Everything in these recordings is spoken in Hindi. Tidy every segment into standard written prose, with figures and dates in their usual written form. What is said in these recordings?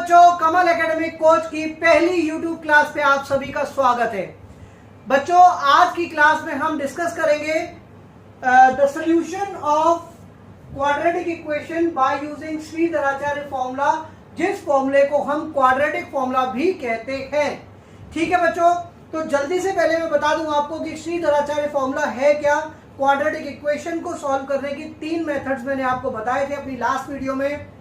बच्चों, कमल एकेडमिक कोच की पहली YouTube क्लास पे आप सभी का स्वागत है। बच्चों, आज की क्लास में हम डिस्कस करेंगे the solution of quadratic equation by using Shridharacharya formula, जिस फॉर्मूले को हम क्वाड्रेटिक फॉर्मूला भी कहते हैं। ठीक है बच्चों, तो जल्दी से पहले मैं बता दूं आपको कि श्रीधराचार्य फॉर्मूला है क्या। क्वाड्रेटिक इक्वेशन को सॉल्व करने की 3 मेथड्स मैंने आपको बताए थे अपनी लास्ट वीडियो में,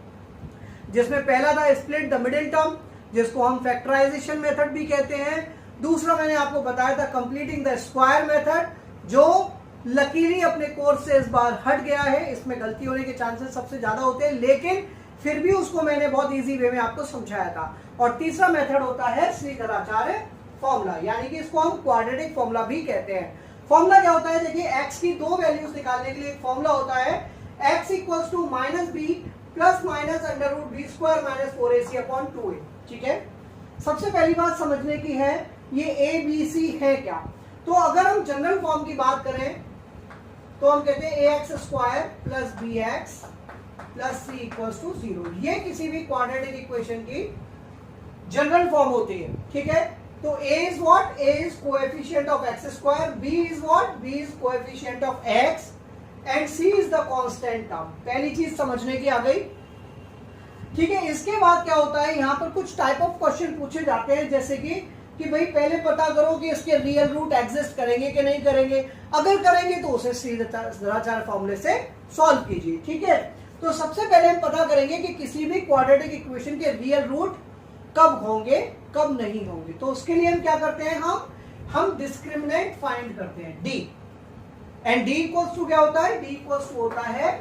जिसमें पहला था स्प्लिट द मिडिल टर्म, जिसको हम फैक्टराइजेशन मेथड भी कहते हैं। दूसरा मैंने आपको बताया था कंप्लीटिंग द स्क्वायर मेथड, जो लकीली अपने कोर्स से इस बार हट गया है। इसमें गलती होने के चांसेस सबसे ज्यादा होते हैं, लेकिन फिर भी उसको मैंने बहुत इजी वे में आपको समझाया था। और तीसरा मेथड होता है श्रीधराचार्य फॉर्मूला, यानी कि इसको हम क्वाड्रेटिक फॉर्मूला भी कहते हैं। फॉर्मूला क्या होता है? देखिए, x की 2 वैल्यूज निकालने के लिए एक फॉर्मूला होता है x equals to minus B plus minus under root b square minus 4ac upon 2a। ठीक है, सबसे पहली बात समझने की है, ये ए बी सी है क्या। तो अगर हम जनरल फॉर्म की बात करें तो हम कहते हैं ax square plus bx plus c equals to 0। ये किसी भी क्वाड्रेटिक इक्वेशन की जनरल फॉर्म होती है। ठीक है, तो a is what? a is coefficient of x square, b is what? b is coefficient of x and c is the constant term. पहली चीज समझने की आ गई। ठीक है, इसके बाद क्या होता है, यहाँ पर कुछ टाइप ऑफ क्वेश्चन पूछे जाते हैं, जैसे कि भाई पहले पता करो कि इसके रियल रूट एग्जिस्ट करेंगे कि नहीं करेंगे। अगर करेंगे तो उसे श्रीधराचार्य फॉर्मूले से सॉल्व कीजिए। ठीक है, तो सबसे पहले हम पता करेंगे कि किसी भी क्वाड्रेटिक इक्वेशन के रियल रूट कब होंगे कब नहीं होंगे। तो उसके लिए हम क्या करते हैं, हम डिस्क्रिमिनेंट फाइंड करते हैं d, and d equals to क्या होता है? d इक्वल्स टू होता है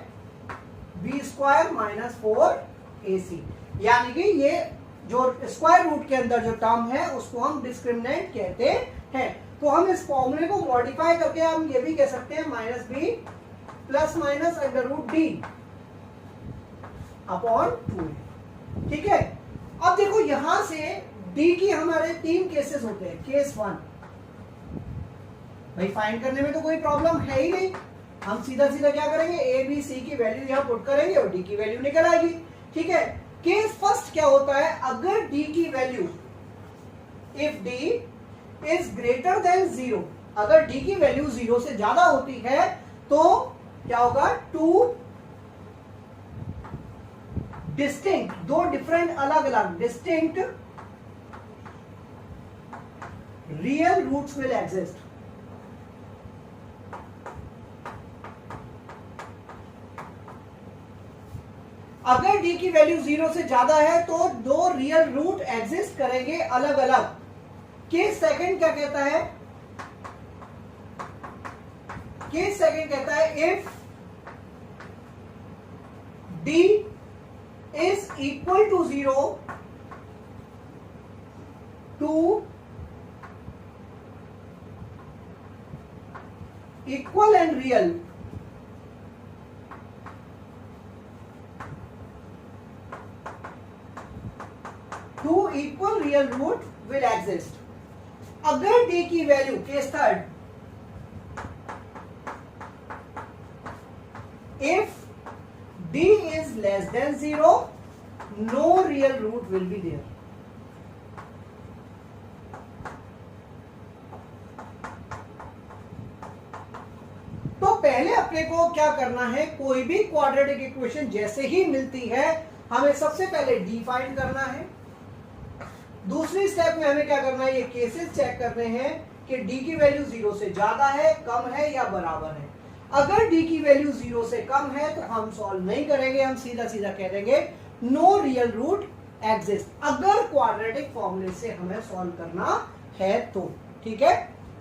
b स्क्वायर माइनस 4ac, यानी कि ये जो स्क्वायर रूट के अंदर जो टर्म है उसको हम डिस्क्रिमिनेंट कहते हैं। तो हम इस फॉर्मूले को मॉडिफाई करके हम ये भी कह सकते हैं minus B plus minus under root D upon 2। ठीक है, अब देखो यहां से d की हमारे 3 केसेस होते हैं। केस 1, भाई फाइंड करने में तो कोई प्रॉब्लम है ही नहीं, हम सीधा सीधा क्या करेंगे, ए बी सी की वैल्यू यहां पुट करेंगे और डी की वैल्यू निकल आएगी। ठीक है, केस फर्स्ट क्या होता है, अगर डी की value, if D is greater than 0, अगर डी की वैल्यू 0 से ज्यादा होती है तो क्या होगा, 2 डिस्टिंक्ट, 2 डिफरेंट अलग अलग distinct real roots will exist. अगर d की वैल्यू 0 से ज्यादा है तो 2 रियल रूट एग्जिस्ट करेंगे अलग अलग। केस सेकंड क्या कहता है, केस सेकंड कहता है if d is equal to 0 two equal and real, two equal real root will exist। अगर d की value, case third, if d is less than 0, no real root will be there। तो पहले अपने को क्या करना है, कोई भी क्वाड्रेटिक इक्वेशन जैसे ही मिलती है हमें सबसे पहले d फाइंड करना है। दूसरी स्टेप में हमें क्या करना है, ये केसेस चेक करने हैं कि d की वैल्यू 0 से ज्यादा है, कम है या बराबर है। अगर d की वैल्यू 0 से कम है तो हम सॉल्व नहीं करेंगे, हम सीधा सीधा कह देंगे नो रियल रूट एग्जिस्ट, अगर क्वाड्रेटिक फॉर्मूले से हमें सॉल्व करना है तो। ठीक है,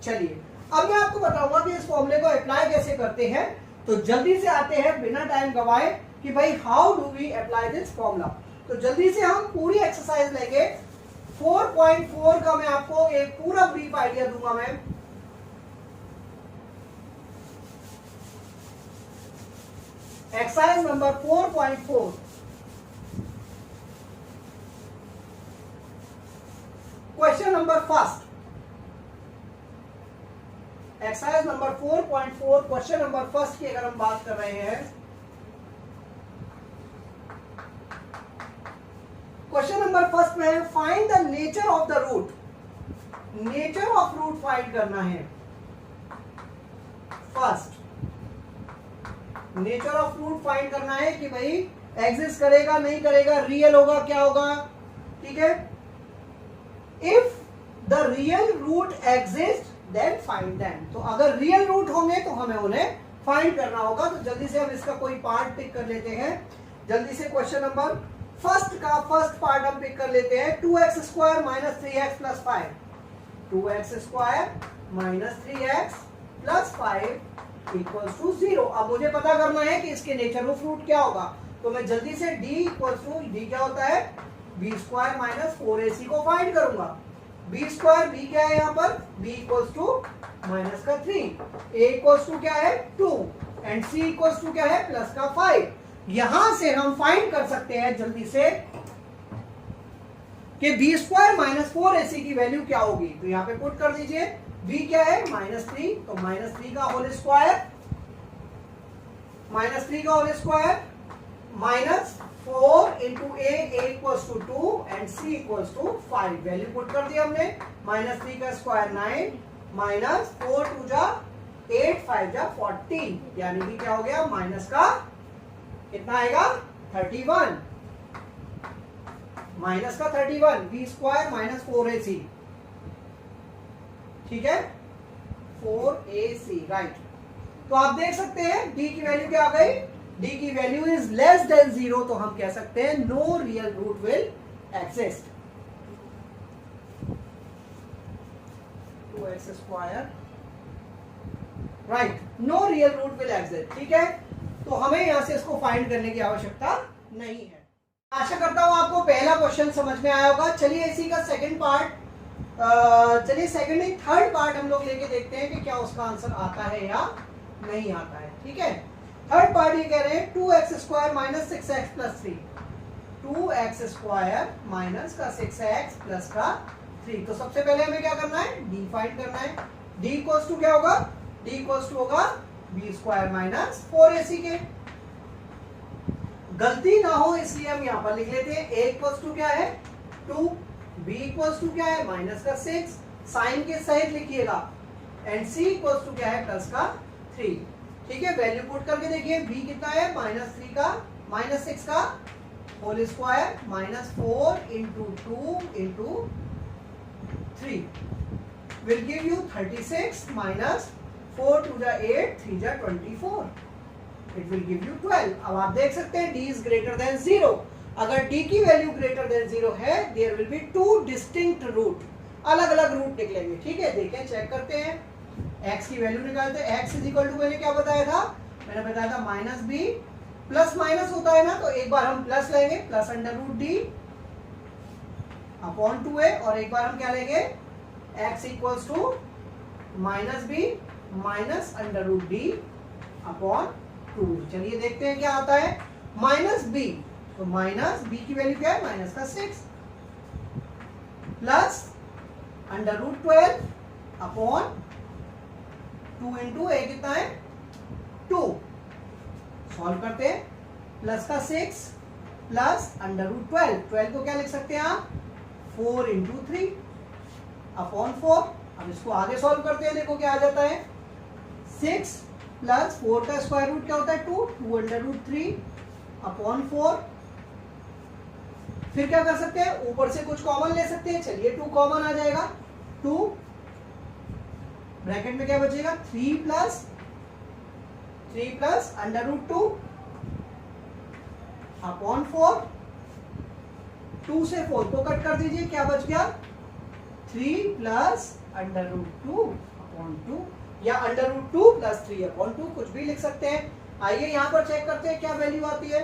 चलिए अब मैं आपको बताऊंगा कि इस फॉर्मूले को अप्लाई कैसे करते हैं। तो जल्दी से आते हैं बिना टाइम गवाए कि भाई how do we apply this formula. तो जल्दी से हम पूरी एक्सरसाइज लेंगे। 4.4 का मैं आपको एक पूरा ब्रीफ आइडिया दूंगा। मैं exercise number 4.4, question number first, exercise number 4.4 question number first की अगर हम बात कर रहे हैं, क्वेश्चन नंबर फर्स्ट में है find the nature of the root. Nature of root find करना है। First nature of root find करना है कि भाई एग्जिस्ट करेगा नहीं करेगा, रियल होगा क्या होगा, ठीक है। If the real root exist then find them. तो अगर रियल रूट होंगे तो हमें उन्हें फाइंड करना होगा। तो जल्दी से हम इसका कोई पार्ट पिक कर लेते हैं। जल्दी से क्वेश्चन नंबर फर्स्ट का फर्स्ट पार्ट हम पिक कर लेते हैं। 2x square minus 3x plus 5। 2x square minus 3x plus 5 equals to 0। अब मुझे पता करना है कि इसके नेचर ऑफ रूट क्या होगा। तो मैं जल्दी से d इक्वल्स टू d क्या होता है, b स्क्वायर माइनस 4ac को फाइंड करूंगा। b स्क्वायर b क्या है यहाँ पर, b इक्वल्स टू माइनस का 3, a इक्वल्स टू क्या है 2 एंड c इक्वल्स टू क्या है प्लस का 5। यहां से हम फाइंड कर सकते हैं जल्दी से कि b स्क्वायर माइनस 4ac की वैल्यू क्या होगी। तो यहां पे पुट कर दीजिए, b क्या है -3, तो -3 का होल स्क्वायर, -3 का whole square minus 4 into a equals to 2 and c equals to 5। Value put कर दिया हमने। -3 का स्क्वायर 9 माइनस 4 2 जा 8 5 जा 14, यानी कि क्या हो गया माइनस का कितना आएगा 31, माइनस का 31 b स्क्वायर माइनस 4ac, ठीक है 4ac, राइट। तो आप देख सकते हैं d की वैल्यू क्या आ गई, d की वैल्यू इज लेस देन 0। तो हम कह सकते हैं no real root will exist. 2x square, right, no real root will exist, ठीक है। तो हमें यहां से इसको फाइंड करने की आवश्यकता नहीं है। आशा करता हूं आपको पहला क्वेश्चन समझ में आया होगा। चलिए इसी का सेकंड पार्ट, चलिए सेकंड नहीं थर्ड पार्ट हम लोग लेके देखते हैं कि क्या उसका आंसर आता है या नहीं आता है, ठीक है। थर्ड पार्ट ये कह रहे हैं 2x square minus 6x plus 3। 2x square minus का 6x प्लस का 3। तो सबसे पहले हमें क्या करना है, d फाइंड करना है। d इक्वल्स टू क्या होगा, d इक्वल्स टू होगा b स्क्वायर माइनस 4ac के। गलती ना हो इसलिए हम यहां पर लिख लेते हैं। a इक्वल्स टू क्या है 2, b इक्वल्स टू क्या है माइनस का 6, साइन के सहित लिखिएगा, एंड c इक्वल्स टू क्या है प्लस का 3, ठीक है। वैल्यू पुट करके देखिए, b कितना है -3 का -6 का whole square minus 4 into 2 into 3 will give you 36 minus 4 2 जा 8 3 जा 24, इट विल गिव यू 12। अब आप देख सकते हैं d इज ग्रेटर देन 0। अगर d की वैल्यू ग्रेटर देन 0 है, there will be 2 distinct root, अलग अलग रूट निकलेंगे, ठीक है। देखें, चेक करते हैं, x की वैल्यू निकालते हैं। x इज इक्वल टू मैंने क्या बताया था, मैंने बताया था माइनस b, प्लस माइनस होता है ना, तो एक बार हम प्लस लेंगे plus under root d upon 2a, और एक बार हम क्या लेंगे x equals to minus b minus under root d upon 2। चलिए देखते हैं क्या आता है। माइनस b, तो माइनस b की वैल्यू क्या है माइनस का 6 plus under root 12 upon 2 into a कितना है 2। सॉल्व करते हैं, प्लस का 6 प्लस अंडर रूट 12 को क्या लिख सकते हैं आप 4 इंटू 3 अपॉन 4। अब इसको आगे सॉल्व करते हैं, देखो क्या आ जाता है 6 प्लस 4 का स्क्वायर रूट क्या होता है 2 अंडर रूट 3 अपॉन 4। फिर क्या कर सकते हैं, ऊपर से कुछ कॉमन ले सकते हैं। चलिए 2 कॉमन आ जाएगा, 2 ब्रैकेट में क्या बचेगा 3 प्लस अंडर रूट 2 अपॉन 4। 2 से 4 को कट कर दीजिए, क्या बच गया 3 प्लस अंडर रूट 2 अपॉन 2, या अंडर रूट 2 प्लस 3 अपॉन 2, कुछ भी लिख सकते हैं। आइए यहां पर चेक करते हैं क्या वैल्यू आती है।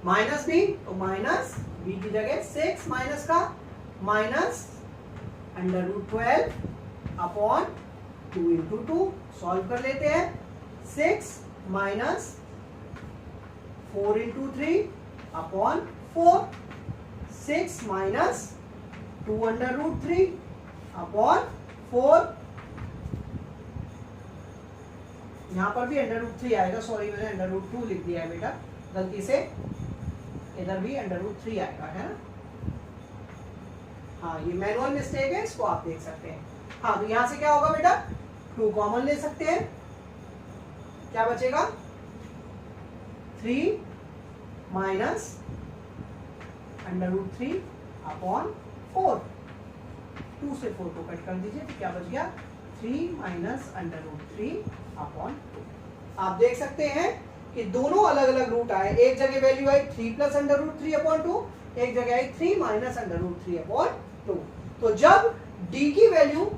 माइनस b, तो माइनस b की जगह 6 माइनस का minus under root 12 upon 2 into 2। Solve कर लेते हैं, 6 minus 4 into 3 upon 4, 6 minus 2 under root 3 upon 4। यहां पर भी अंडर रूट 3 आएगा, सॉरी मैंने अंडर रूट 2 लिख दिया है बेटा गलती से। इधर भी √3 आएगा, है ना। हाँ, ये मैनुअल मिस्टेक है, इसको आप देख सकते हैं। हाँ, तो यहां से क्या होगा बेटा, 2 कॉमन ले सकते हैं, क्या बचेगा 3 माइनस √3 अपॉन 4। 2 से 4 को कट कर दीजिए, तो क्या बच गया 3 माइनस √3 अपॉन 2। आप देख सकते हैं कि दोनों अलग अलग रूट आए, एक जगह वैल्यू आई 3 प्लस √3 अपॉन 2, एक जगह आई 3 माइनस √3 अपॉन 2। तो जब d की वैल्यू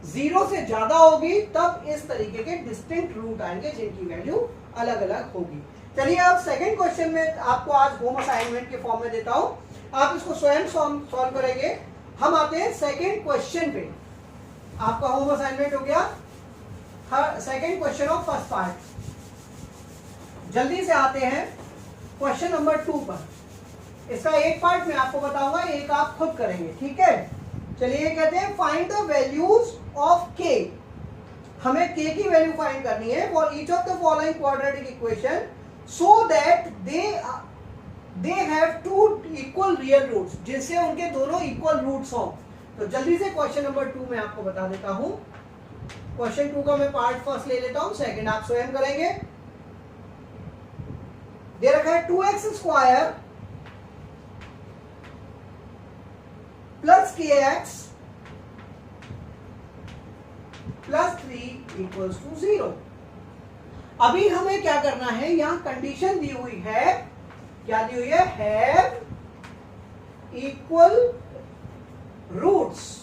0 से ज्यादा होगी तब इस तरीके के डिस्टिंक्ट रूट आएंगे जिनकी वैल्यू अलग अलग होगी। चलिए अब सेकंड क्वेश्चन में आपको आज होम असाइनमेंट के फॉर्म में देता हूं, आप इसको स्वयं सॉल्व करेंगे। हम आते हैं सेकंड क्वेश्चन पे। आपका होम असाइनमेंट हो गया second question of first part. जल्दी से आते हैं क्वेश्चन नंबर 2 पर। इसका एक पार्ट मैं आपको बताऊंगा, एक आप खुद करेंगे, ठीक है। चलिए कहते हैं find the values of k। हमें k की वैल्यू फाइंड करनी है for each of the following quadratic equation so that they have 2 equal real roots, जिससे उनके दोनों इक्वल रूट्स हों। तो जल्दी से क्वेश्चन नंबर 2 में आपको बता देता हूं। क्वेश्चन 2 का मैं पार्ट फर्स्ट ले लेता हूं, सेकंड आप स्वयं करेंगे। दे रखा है 2x² plus kx plus 3 equals to 0। अभी हमें क्या करना है, यहां कंडीशन दी हुई है, क्या दी हुई है, हैव इक्वल रूट्स।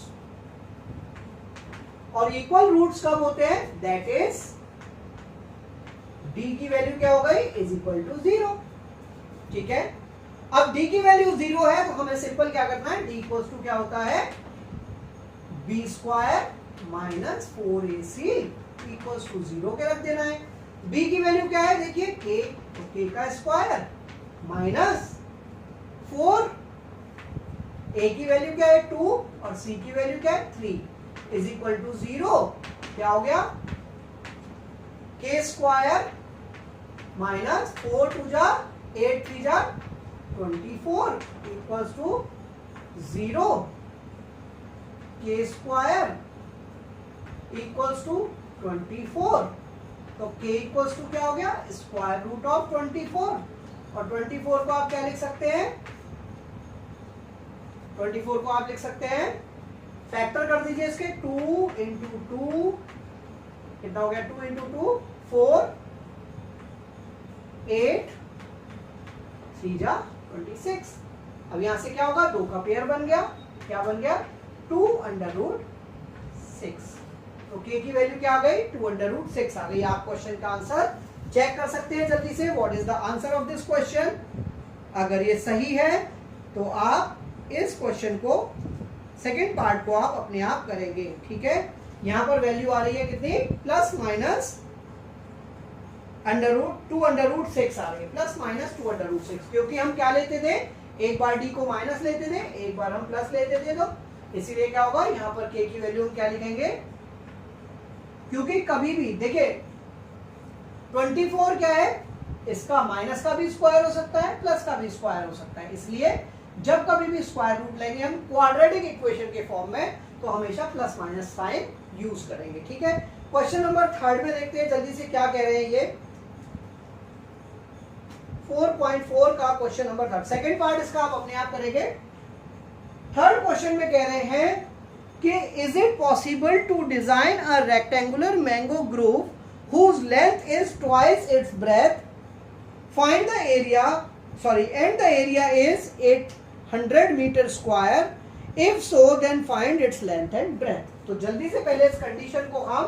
और इक्वल रूट्स कब होते हैं, दैट इज d की वैल्यू क्या हो गई, इज इक्वल टू 0, ठीक है। अब d की वैल्यू 0 है तो हमें सिंपल क्या करना है, d इक्वल्स टू क्या होता है, b² minus 4ac equals to 0 के रख देना है। b की वैल्यू क्या है, देखिए k, तो k का स्क्वायर माइनस 4, a की वैल्यू क्या है 2 और c की वैल्यू क्या है 3 इज इक्वल टू 0। क्या हो गया, k² माइनस 4 2 जा 8 3 जा 24 equals to 0। k² equals to 24, तो k इक्वल्स टू क्या हो गया, स्क्वायर रूट ऑफ 24। और 24 को आप क्या लिख सकते हैं, 24 को आप लिख सकते हैं, फैक्टर कर दीजिए इसके, 2 इंटू 2 कितना हो गया, 2 इंटू 2 4, 8 3 जा 26। अब यहां से क्या होगा, 2 का पेयर बन गया, क्या बन गया 2√6। तो k की वैल्यू क्या आ गई, 2√6 आ गई। आप क्वेश्चन का आंसर चेक कर सकते हैं जल्दी से, what is the answer of this question. अगर ये सही है तो आप इस क्वेश्चन को सेकंड पार्ट को आप अपने आप करेंगे, ठीक है। यहां पर वैल्यू आ रही है कितनी, प्लस माइनस √2√6 आ रही है, प्लस माइनस 2√6, क्योंकि हम क्या लेते थे, एक बार d को माइनस लेते थे, एक बार हम प्लस लेते थे, तो इसीलिए क्या होगा, यहां पर k की वैल्यू हम क्या लिखेंगे, क्योंकि कभी भी देखिए 24 क्या है, इसका माइनस का भी स्क्वायर हो सकता है, प्लस का भी स्क्वायर हो सकता है, इसलिए जब कभी भी स्क्वायर रूट लेंगे हम क्वाड्रेटिक इक्वेशन के फॉर्म में तो हमेशा प्लस माइनस साइन यूज करेंगे, ठीक है। क्वेश्चन नंबर 3 में देखते हैं जल्दी से क्या कह रहे हैं, ये 4.4 का क्वेश्चन नंबर 3, सेकंड पार्ट इसका आप अपने आप करेंगे। थर्ड क्वेश्चन में कह रहे हैं कि is it possible to design a rectangular mango grove whose length is twice its breadth, find the area, and the area is 800 meter square, if so then find its length and breadth। तो जल्दी से पहले इस कंडीशन को हम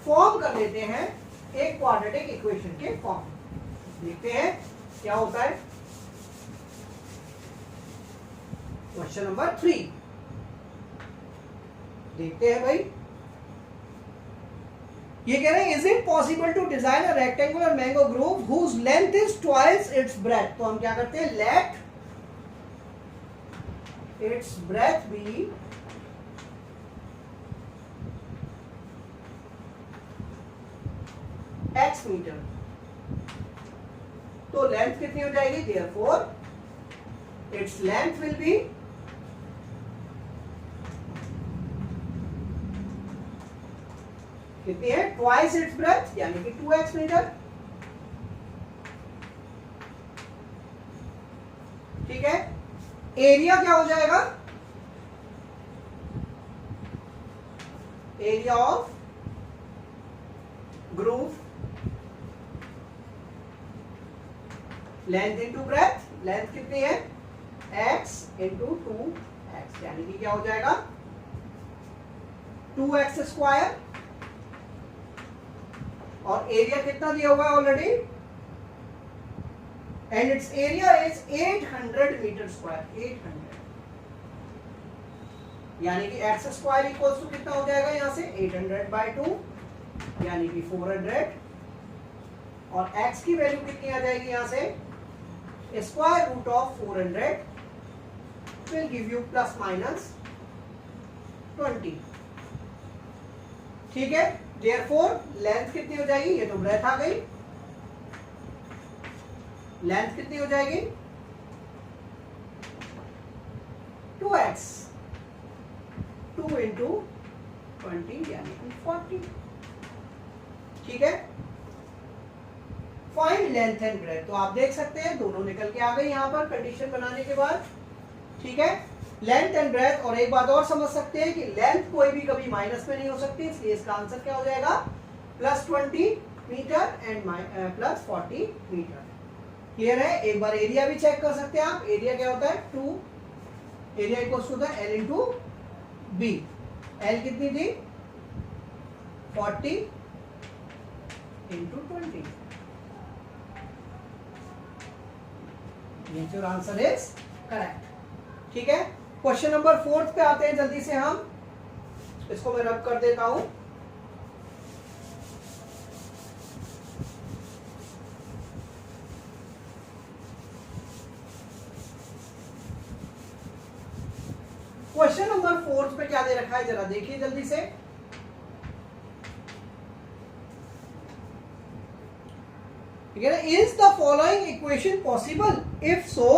फॉर्म कर लेते हैं एक क्वाड्रेटिक इक्वेशन के फॉर्म। देखते हैं क्या होता है। क्वेश्चन नंबर 3 देखते हैं भाई, ये कह रहे हैं is it possible to design a rectangular mango grove whose length is twice its breadth. तो हम क्या करते हैं, let its breadth be x metre. तो लेंथ कितनी हो जाएगी, therefore its length will be कितनी है, ट्वाइस इट्स ब्रेथ यानी कि 2x मीटर। ठीक है, एरिया क्या हो जाएगा, area of groove, length into breadth, length कितनी है x इंटू 2x यानी कि क्या हो जाएगा 2x स्क्वायर, और एरिया कितना दिया हुआ है already, and its area is 800 metre square, 800 यानी कि x स्क्वायर इक्वल्स टू कितना हो जाएगा यहां से 800 बाई 2 यानी कि 400, और x की वैल्यू कितनी आ जाएगी यहां से, square root of 400 will give you plus minus 20। ठीक है, देयरफॉर लेंथ कितनी हो जाएगी, ये तो ब्रेथ आ गई, लेंथ कितनी हो जाएगी 2x, 2 इंटू 20 यानी कि 40। ठीक है, फाइंड लेंथ एंड ब्रेथ, तो आप देख सकते हैं दोनों निकल के आ गए यहां पर कंडीशन बनाने के बाद। ठीक है, लेंथ एंड ब्रेथ, और एक बात और समझ सकते हैं कि लेंथ कोई भी कभी माइनस में नहीं हो सकती, इसलिए इसका आंसर क्या हो जाएगा plus 20 metre and plus 40 metre. Clear है, एक बार एरिया भी चेक कर सकते हैं आप, एरिया क्या होता है 2, एरिया इक्वल्स टू होता है L इंटू बी, L कितनी थी 40 into 20, your answer is correct. ठीक है, क्वेश्चन नंबर 4 पे आते हैं जल्दी से हम, इसको मैं रब कर देता हूं। क्वेश्चन नंबर 4 पे क्या दे रखा है जरा देखिए जल्दी से, is the following equation possible, if so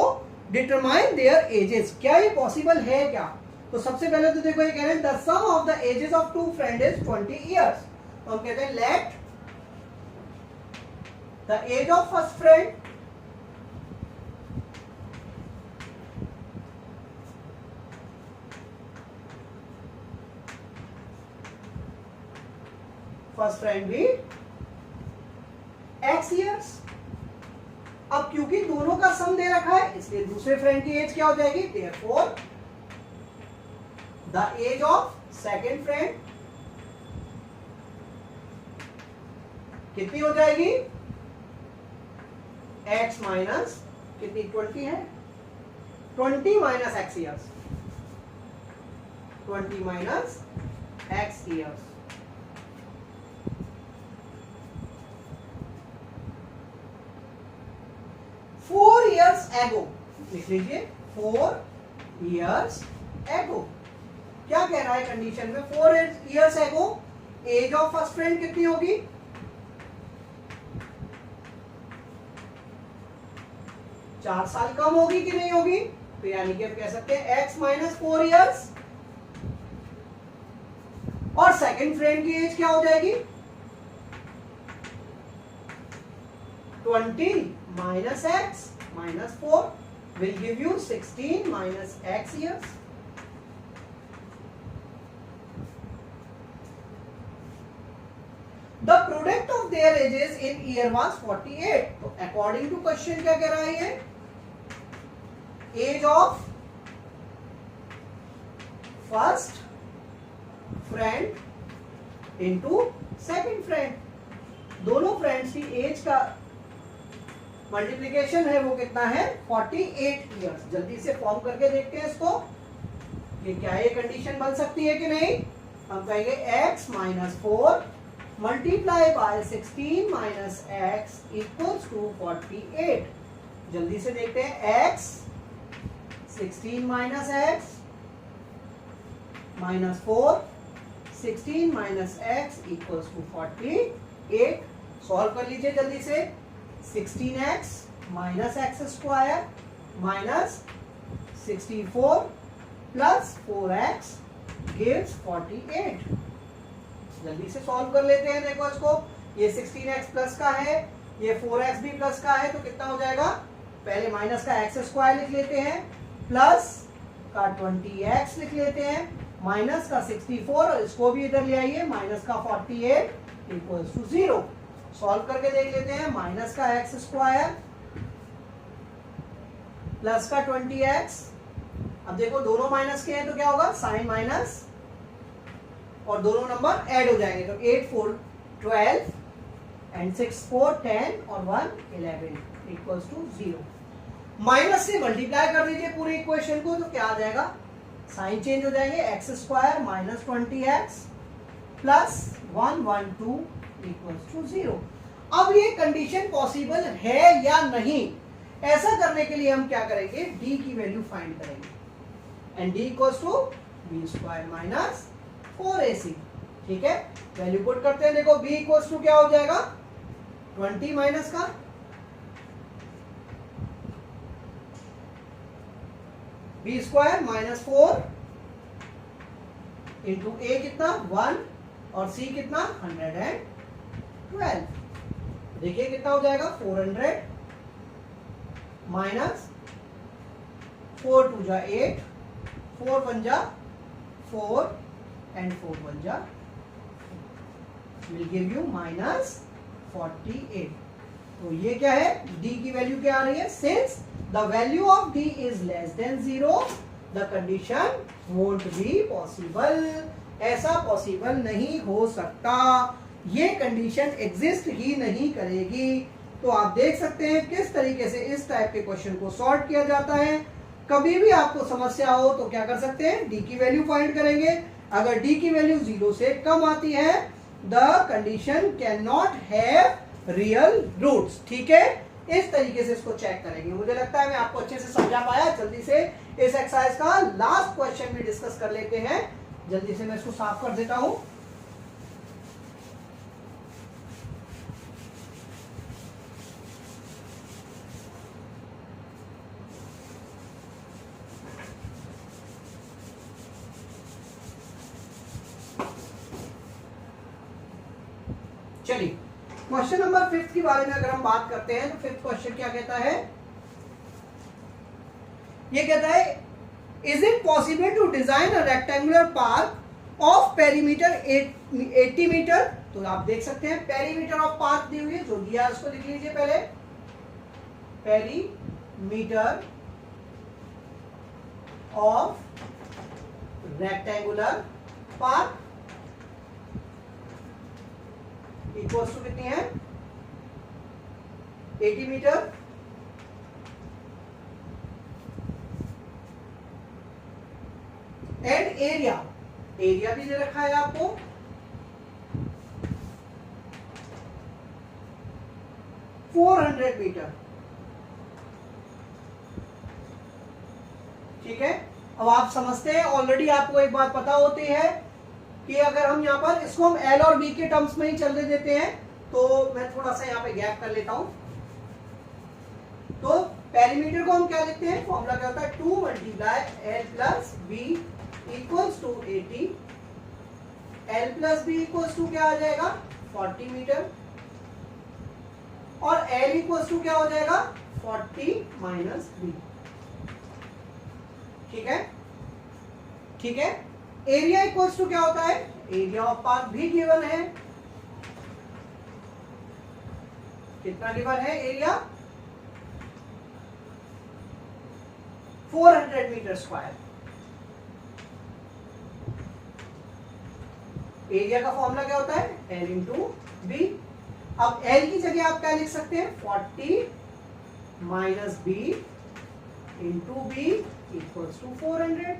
determine there edges, क्या ये पॉसिबल है क्या, तो सबसे पहले तो देखो ये कह रहे हैं the sum of the ages of two friend is 20 years, तो हम कहते हैं let the age of first friend be x years. अब क्योंकि दोनों का सम दे रखा है इसलिए दूसरे फ्रेंड की एज क्या हो जाएगी, therefore the age of second friend कितनी हो जाएगी x माइनस कितनी 20 है, 20 minus x years, 20 minus x years. Ago लिख लीजिए 4 years ago, क्या कह रहा है कंडीशन में 4 years ago age of first friend कितनी होगी, 4 साल कम होगी कि नहीं होगी, तो यानी कि हम कह सकते हैं x माइनस 4 years, और सेकंड फ्रेंड की एज क्या हो जाएगी 20 minus x minus 4 will give you 16 minus x years. The product of their ages in year was 48. तो according to question क्या कह रहा है, age of first friend into second friend, दोनों फ्रेंड्स की एज का मल्टीप्लीकेशन है वो कितना है 48 इयर्स। जल्दी से फॉर्म करके देखते हैं इसको कि क्या ये कंडीशन बन सकती है कि नहीं। हम कहेंगे x minus 4 multiply by 16 minus x equals to 48। जल्दी से देखते हैं x 16 minus x minus 4 16 minus x equals to 48। Solve कर लीजिए जल्दी से। 16x minus x square minus 64 plus 4x gives 48। जल्दी से सॉल्व कर लेते हैं। देखो इसको, ये 16x प्लस का है, ये 4x भी प्लस का है, तो कितना हो जाएगा? पहले माइनस का x स्क्वायर लिख लेते हैं, प्लस का 20x लिख लेते हैं, माइनस का 64 और इसको भी इधर ले आइए, माइनस का 48 इक्वल्स टू 0। सॉल्व करके देख लेते हैं। माइनस का x स्क्वायर प्लस का 20x, अब देखो दोनों माइनस के हैं तो क्या होगा? साइन माइनस, और दोनों नंबर ऐड हो जाएंगे, तो 8 4 12 एंड 6 4 10 और 1 11 इक्वल्स टू 0। माइनस से मल्टीप्लाई कर दीजिए पूरे इक्वेशन को, तो क्या आ जाएगा? साइन चेंज हो जाएंगे, x square minus 20x plus 112 equals to 0। अब ये कंडीशन पॉसिबल है या नहीं, ऐसा करने के लिए हम क्या करेंगे? d की वैल्यू फाइंड करेंगे, and d equals to B square minus 4ac। ठीक है, वैल्यू पुट करते हैं। देखो b इक्वल्स टू क्या हो जाएगा? 20 माइनस का बी स्क्वायर माइनस 4 इंटू ए कितना 1 और सी कितना 112। देखिए कितना हो जाएगा? 400 माइनस 4 2 जा 8, 4 1 जा 4 एंड 4 1 जा विल गिव यू माइनस 48। तो ये क्या है? d की वैल्यू क्या आ रही है? Since the value of d is less than 0 the condition won't be possible। ऐसा पॉसिबल नहीं हो सकता, ये कंडीशन एग्जिस्ट ही नहीं करेगी। तो आप देख सकते हैं किस तरीके से इस टाइप के क्वेश्चन को सॉल्व किया जाता है। कभी भी आपको समस्या हो तो क्या कर सकते हैं? d की वैल्यू फाइंड करेंगे। अगर d की वैल्यू 0 से कम आती है the condition can not have real roots. ठीक है, इस तरीके से इसको चेक करेंगे। मुझे लगता है मैं आपको अच्छे से समझा पाया। जल्दी से इस एक्सरसाइज का लास्ट क्वेश्चन भी डिस्कस कर लेते हैं। जल्दी से मैं इसको साफ कर देता हूं। चलिए, क्वेश्चन नंबर 5 के बारे में अगर हम बात करते हैं तो 5th क्वेश्चन क्या कहता है? ये कहता है is it possible to design a rectangular park of perimeter 80 metre. तो आप देख सकते हैं पेरीमीटर ऑफ पार्क दी हुई है, जो दिया है उसको लिख लीजिए पहले। Perimeter of rectangular park equals to कितनी है? 80 मीटर। एंड एरिया, एरिया भी दे रखा है आपको 400 मीटर। ठीक है, अब आप समझते हैं, ऑलरेडी आपको एक बात पता होती है कि अगर हम यहां पर इसको हम एल और बी के टर्म्स में ही चलने देते हैं, तो मैं थोड़ा सा यहां पे गैप कर लेता हूं। तो पेरीमीटर को हम क्या लिखते हैं? फॉर्मूला क्या होता है? 2 multiply L plus B equals to 80। L plus B equals to क्या आ जाएगा? 40 मीटर। और एल इक्वल्स टू क्या हो जाएगा? 40 माइनस बी। ठीक है, ठीक है। एरिया इक्वल्स टू क्या होता है? एरिया ऑफ पार्क भी गिवन है। कितना गिवन है एरिया? 400 metre square. एरिया का फॉर्मूला क्या होता है? L into B. अब एल की जगह आप क्या लिख सकते हैं? 40 minus B into B equals to 400।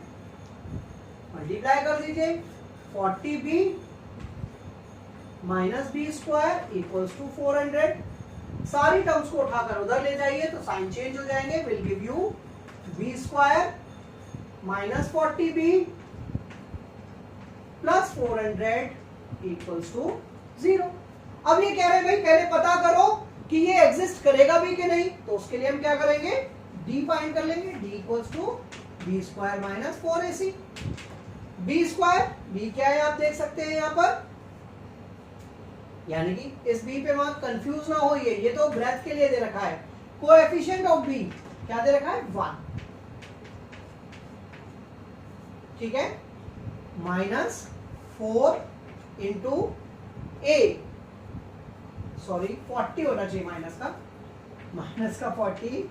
Multiply कर दीजिए। 40 B minus B square equals to 400। सारी टर्म्स को उठाकर उधर ले जाइए तो साइन चेंज हो जाएंगे। Will give you B square minus 40 B plus 400 equals to 0। अब ये कह रहे हैं भाई पहले पता करो कि ये एग्जिस्ट करेगा भी कि नहीं, तो उसके लिए हम क्या करेंगे? d फाइंड कर लेंगे। d equals to B square minus 4ac। B square, B क्या है आप देख सकते हैं यहाँ पर, यानी कि इस बी पे मान कंफ्यूज ना होइए, ये तो ब्रेथ के लिए दे रखा है। कोएफिशिएंट ऑफ बी क्या दे रखा है, 1, ठीक है, माइनस 4 इंटू ए, सॉरी 40 होना चाहिए माइनस का 40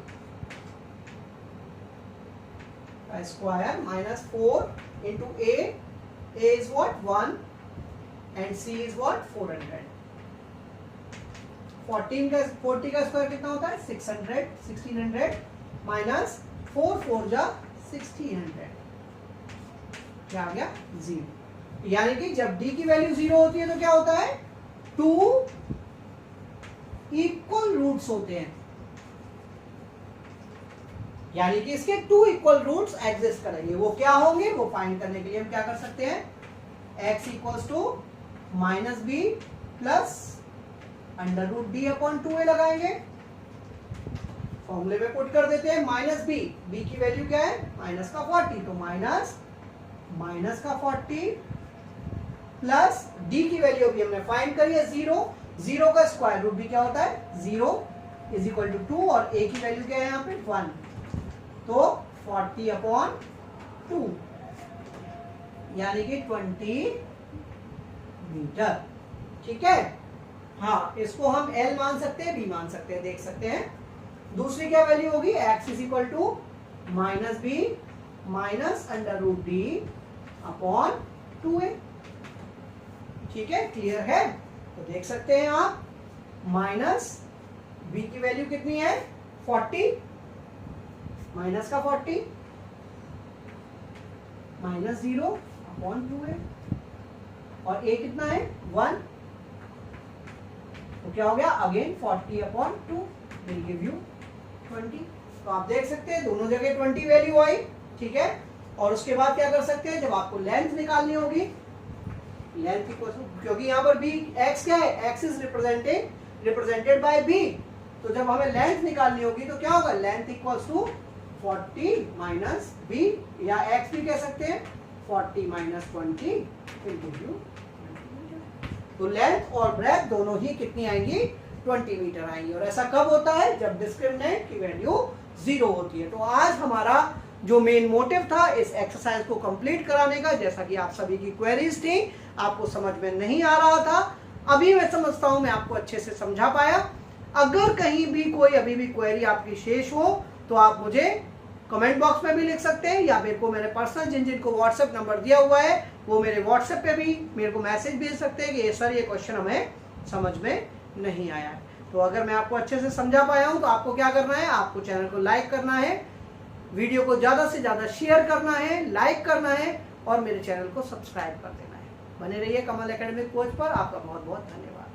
square minus 4 into A is what 1 and C is what 400। 40 का स्क्वायर कितना होता है 600, 1600 माइनस 4 4 जा 1600, क्या आ गया 0। यानी कि जब d की वैल्यू 0 होती है तो क्या होता है, 2 इक्वल रूट्स होते हैं, यानी कि इसके 2 इक्वल रूट्स एग्जिस्ट करेंगे। वो क्या होंगे, वो फाइंड करने के लिए हम क्या कर सकते हैं, x equals to minus B plus under root D upon 2a लगाएंगे, फॉर्मूले में पुट कर देते हैं। माइनस बी, बी की वैल्यू क्या है माइनस का 40, तो माइनस का 40 प्लस डी की वैल्यू भी हमने फाइंड करी है 0, 0 का स्क्वायर रूट भी क्या होता है 0 इज इक्वल टू 2 और a की वैल्यू क्या है यहाँ पे 1, तो 40 अपॉन 2 यानी कि 20 मीटर, ठीक है। हाँ, इसको हम L मान सकते हैं, B मान सकते हैं, देख सकते हैं। दूसरी क्या वैल्यू होगी, x is equal to minus B minus under root D upon 2a, ठीक है, क्लियर है। तो देख सकते हैं आप, माइनस b की वैल्यू कितनी है 40, माइनस का 40 माइनस 0 अपॉन 2a, और a कितना है 1, तो क्या हो गया again 40 upon 2 will give you 20। तो आप देख सकते हैं दोनों जगह 20 वैल्यू आई, ठीक है। और उसके बाद क्या कर सकते हैं, जब आपको लेंथ निकालनी होगी, लेंथ इक्वल टू, क्योंकि यहाँ पर b x क्या है, x is represented by b, तो जब हमें लेंथ निकालनी होगी तो क्या होगा, length equals to 40 minus b, या x भी कह सकते हैं 40 माइनस 20 विल गिव यू। तो लेंथ और ब्रेथ दोनों ही कितनी आएंगी 20 मीटर आएंगी, और ऐसा कब होता है, जब डिस्क्रिमिनेंट की वैल्यू 0 होती है। तो आज हमारा जो मेन मोटिव था इस एक्सरसाइज को कंप्लीट कराने का, जैसा कि आप सभी की क्वेरीज थी, आपको समझ में नहीं आ रहा था, अभी मैं समझता हूं मैं आपको अच्छे से समझा पाया। अगर कहीं भी कोई अभी भी क्वेरी आपकी शेष हो तो आप मुझे कमेंट बॉक्स में भी लिख सकते हैं, या मेरे को मेरे पर्सनल जिनको व्हाट्सएप नंबर दिया हुआ है वो मेरे व्हाट्सएप पे भी मेरे को मैसेज भेज सकते हैं कि ये सर ये क्वेश्चन हमें समझ में नहीं आया है। तो अगर मैं आपको अच्छे से समझा पाया हूं तो आपको क्या करना है, आपको चैनल को लाइक करना है, वीडियो को ज़्यादा से ज़्यादा शेयर करना है, लाइक करना है, और मेरे चैनल को सब्सक्राइब कर देना है। बने रहिए कमल एकेडमिक कोच पर। आपका बहुत बहुत धन्यवाद।